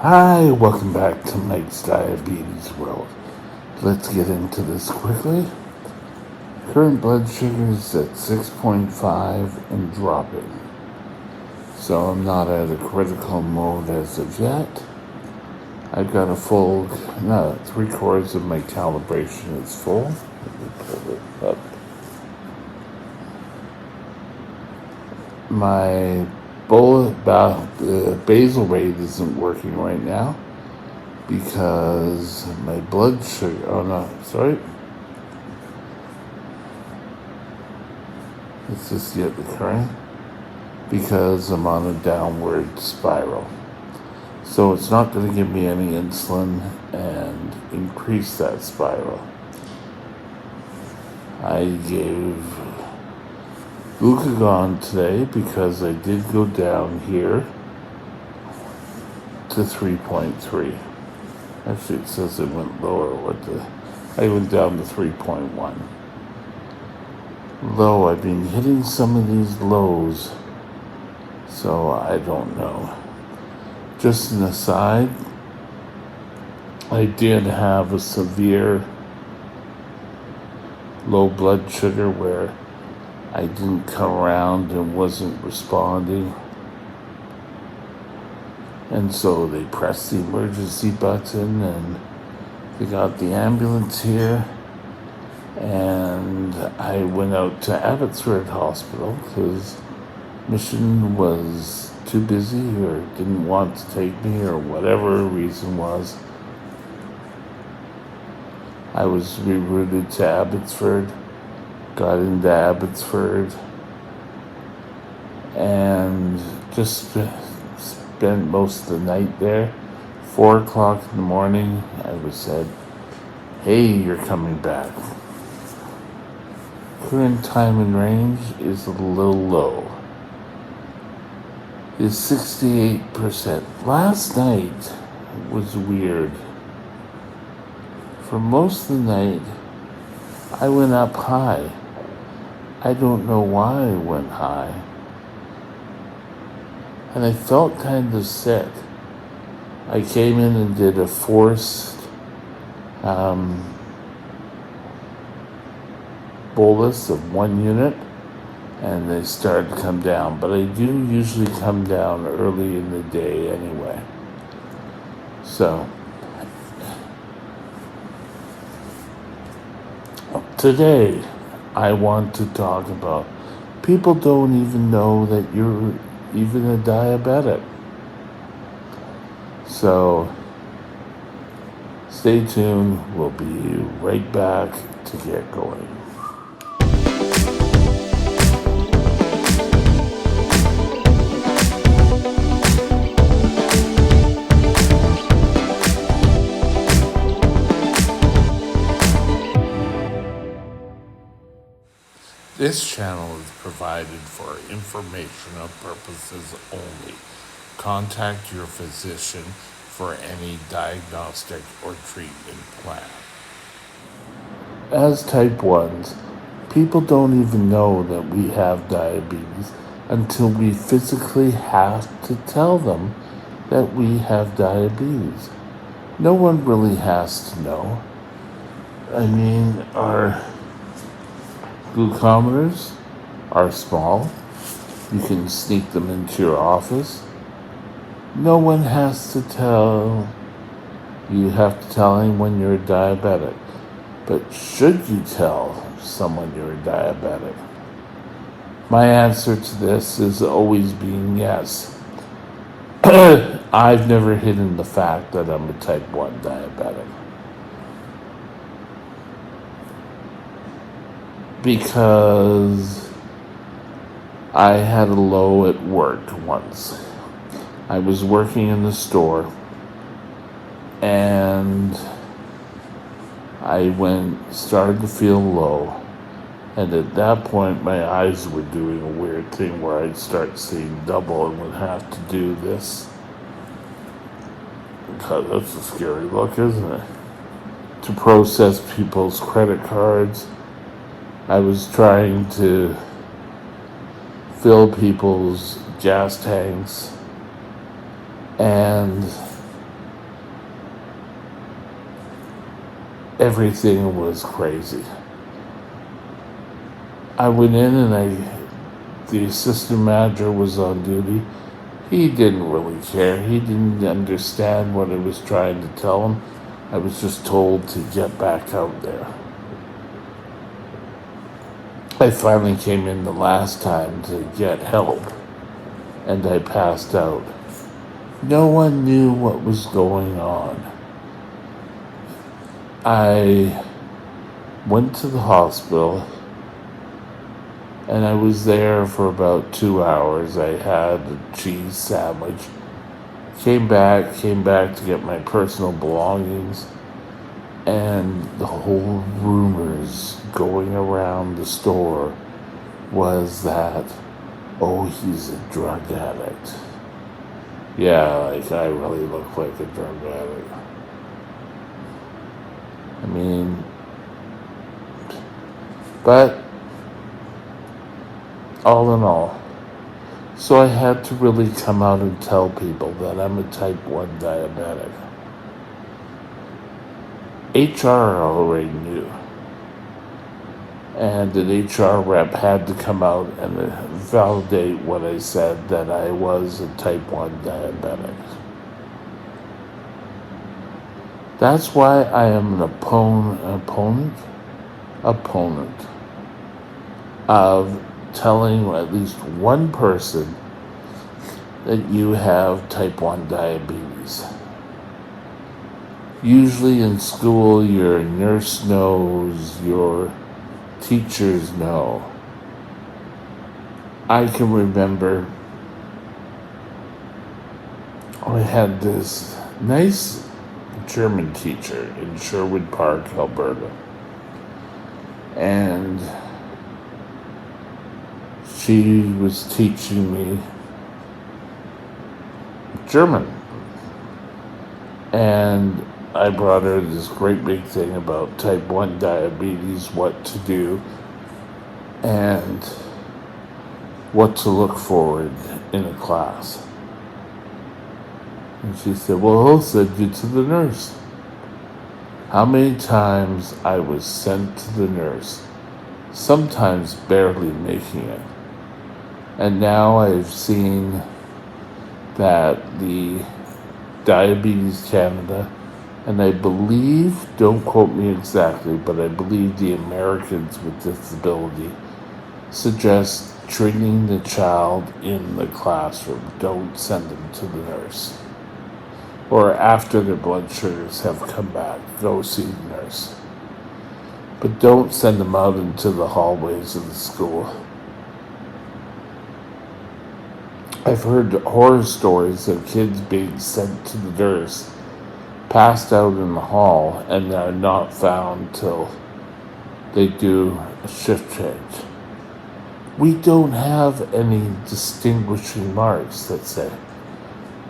Hi, welcome back to Mike's Diabetes World. Let's get into this quickly. Current blood sugar is at 6.5 and dropping. So I'm not at a critical mode as of yet. I've got three-quarters of my calibration is full. Let me pull it up. My basal rate isn't working right now because my blood sugar, let's just get the current, because I'm on a downward spiral. So it's not going to give me any insulin and increase that spiral. I gave glucagon today because I did go down here to 3.3. Actually, it says it went lower. I went down to 3.1. Low, I've been hitting some of these lows, so I don't know. Just an aside, I did have a severe low blood sugar where I didn't come around and wasn't responding. And so they pressed the emergency button and they got the ambulance here. And I went out to Abbotsford Hospital because Mission was too busy or didn't want to take me or whatever reason was. I was rerouted to Abbotsford, got into Abbotsford, and just spent most of the night there. 4 o'clock in the morning, I was said, "Hey, you're coming back." Current time in range is a little low. It's 68%. Last night was weird. For most of the night, I went up high. I don't know why I went high. And I felt kind of sick. I came in and did a forced bolus of 1 unit, and they started to come down. But I do usually come down early in the day anyway. So today, I want to talk about people don't even know that you're even a diabetic. So stay tuned. We'll be right back to get going. This channel is provided for informational purposes only. Contact your physician for any diagnostic or treatment plan. As type 1s, people don't even know that we have diabetes until we physically have to tell them that we have diabetes. No one really has to know. I mean, our glucometers are small. You can sneak them into your office. No one has to tell. You have to tell anyone you're a diabetic. But should you tell someone you're a diabetic? My answer to this is always being yes. I've never hidden the fact that I'm a type 1 diabetic. Because I had a low at work once. I was working in the store and I started to feel low. And at that point, my eyes were doing a weird thing where I'd start seeing double and would have to do this. God, that's a scary look, isn't it? To process people's credit cards. I was trying to fill people's gas tanks, and everything was crazy. I went in and the assistant manager was on duty. He didn't really care. He didn't understand what I was trying to tell him. I was just told to get back out there. I finally came in the last time to get help, and I passed out. No one knew what was going on. I went to the hospital, and I was there for about 2 hours. I had a cheese sandwich. Came back to get my personal belongings, and the whole rumors going around the store was that, oh, he's a drug addict. Yeah, like I really look like a drug addict. I mean, but all in all, so I had to really come out and tell people that I'm a type 1 diabetic. HR already knew. And an HR rep had to come out and validate what I said, that I was a type 1 diabetic. That's why I am an opponent of telling at least one person that you have type 1 diabetes. Usually in school, your nurse knows, your teachers know. I can remember I had this nice German teacher in Sherwood Park, Alberta. And she was teaching me German. And I brought her this great big thing about type 1 diabetes, what to do, and what to look forward in a class. And she said, well, I'll send you to the nurse. How many times I was sent to the nurse, sometimes barely making it. And now I've seen that the Diabetes Canada, and I believe, don't quote me exactly, but I believe the Americans with Disability suggest treating the child in the classroom. Don't send them to the nurse. Or after their blood sugars have come back, go see the nurse. But don't send them out into the hallways of the school. I've heard horror stories of kids being sent to the nurse, passed out in the hall, and are not found till they do a shift change. We don't have any distinguishing marks that say,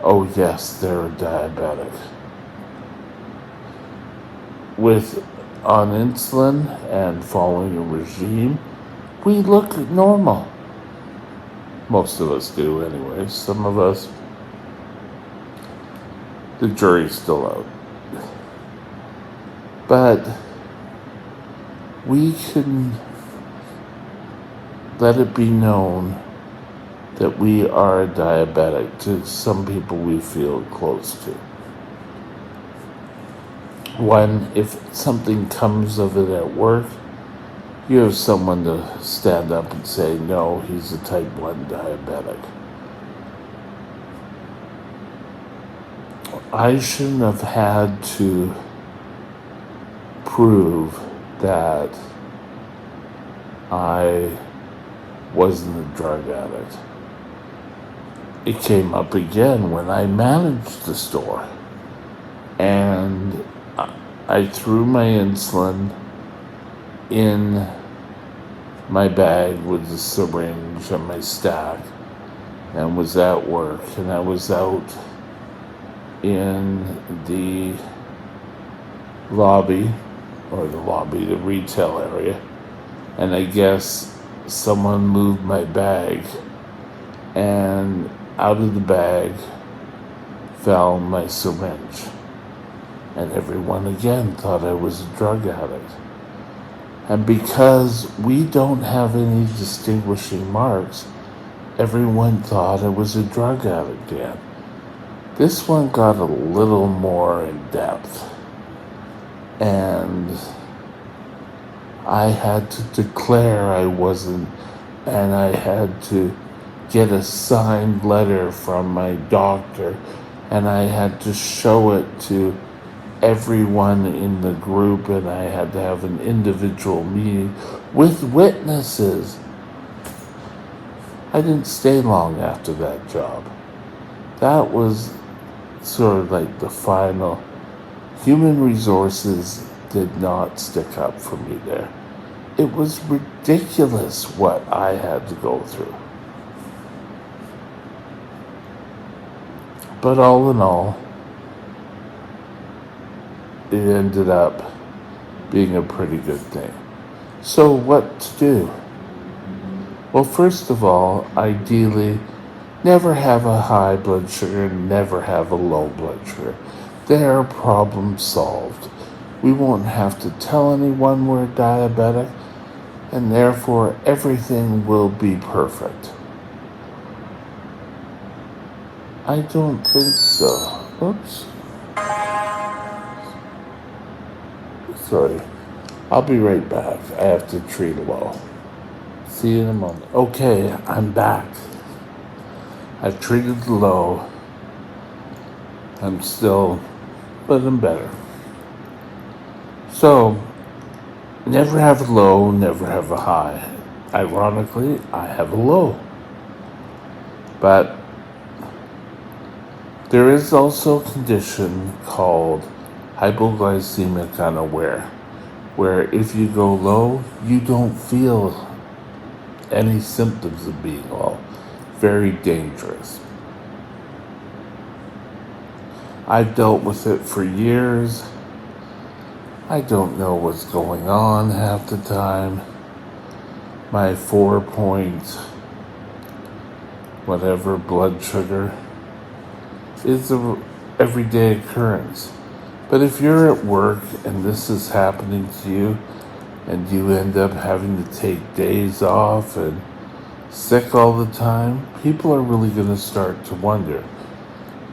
oh yes, they're a diabetic. On insulin and following a regime, we look normal. Most of us do anyway. Some of us, the jury's still out. But we can let it be known that we are diabetic to some people we feel close to. One, if something comes of it at work, you have someone to stand up and say, no, he's a type 1 diabetic. I shouldn't have had to prove that I wasn't a drug addict. It came up again when I managed the store. And I threw my insulin in my bag with the syringe and my stack and was at work. And I was out in the the retail area. And I guess someone moved my bag, and out of the bag fell my syringe. And everyone again thought I was a drug addict. And because we don't have any distinguishing marks, everyone thought I was a drug addict again. This one got a little more in depth. And I had to declare I wasn't, and I had to get a signed letter from my doctor, and I had to show it to everyone in the group, and I had to have an individual meeting with witnesses. I didn't stay long after that job. That was sort of like the final. Human resources did not stick up for me there. It was ridiculous what I had to go through. But all in all, it ended up being a pretty good thing. So what to do? Well, first of all, ideally, never have a high blood sugar, never have a low blood sugar. There, problem solved. We won't have to tell anyone we're diabetic, and therefore everything will be perfect. I don't think so. Oops. Sorry. I'll be right back. I have to treat low. See you in a moment. Okay, I'm back. I've treated low. I'm still, but I'm better. So, never have a low, never have a high. Ironically, I have a low. But there is also a condition called hypoglycemic unaware, where if you go low, you don't feel any symptoms of being low. Very dangerous. I've dealt with it for years. I don't know what's going on half the time. My 4-point whatever blood sugar is a everyday occurrence. But if you're at work and this is happening to you and you end up having to take days off and sick all the time, people are really going to start to wonder.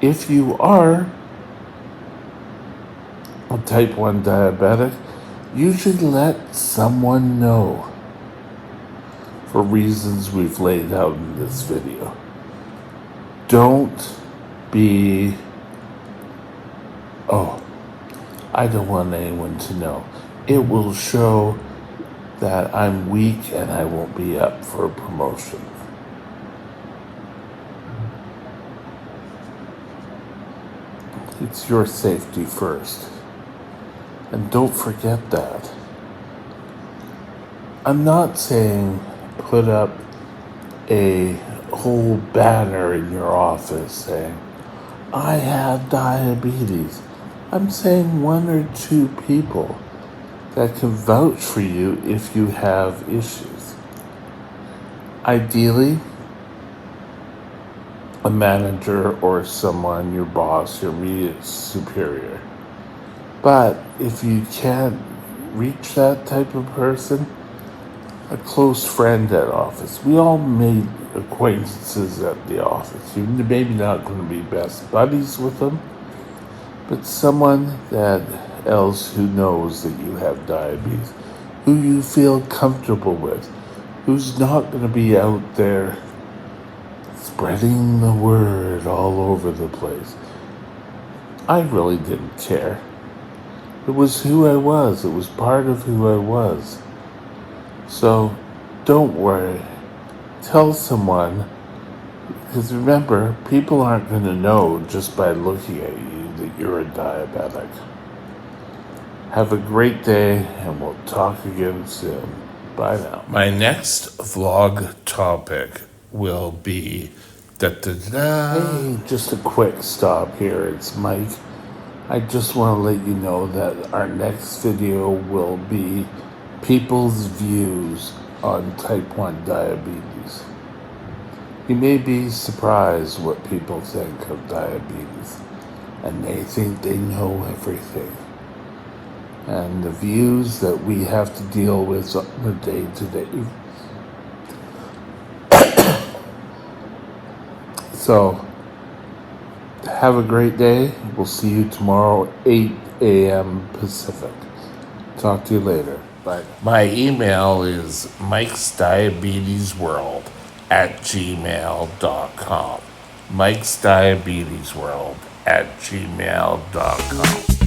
If you are a type 1 diabetic, usually let someone know for reasons we've laid out in this video. Don't be, I don't want anyone to know. It will show that I'm weak and I won't be up for a promotion. It's your safety first. And don't forget that. I'm not saying put up a whole banner in your office saying, I have diabetes. I'm saying 1 or 2 people that can vouch for you if you have issues. Ideally, a manager or someone, your boss, your immediate superior. But if you can't reach that type of person, a close friend at office. We all made acquaintances at the office. You're maybe not going to be best buddies with them, but someone that else who knows that you have diabetes, who you feel comfortable with, who's not going to be out there spreading the word all over the place. I really didn't care. It was who I was. It was part of who I was. So don't worry. Tell someone, because remember, people aren't going to know just by looking at you that you're a diabetic. Have a great day, and we'll talk again soon. Bye now. My next vlog topic will be Hey, just a quick stop here. It's Mike. I just want to let you know that our next video will be people's views on type 1 diabetes. You may be surprised what people think of diabetes. and they think they know everything. And the views that we have to deal with on the day-to-day. So, have a great day. We'll see you tomorrow, 8 a.m. Pacific. Talk to you later. Bye. My email is mikesdiabetesworld@gmail.com. mikesdiabetesworld@gmail.com.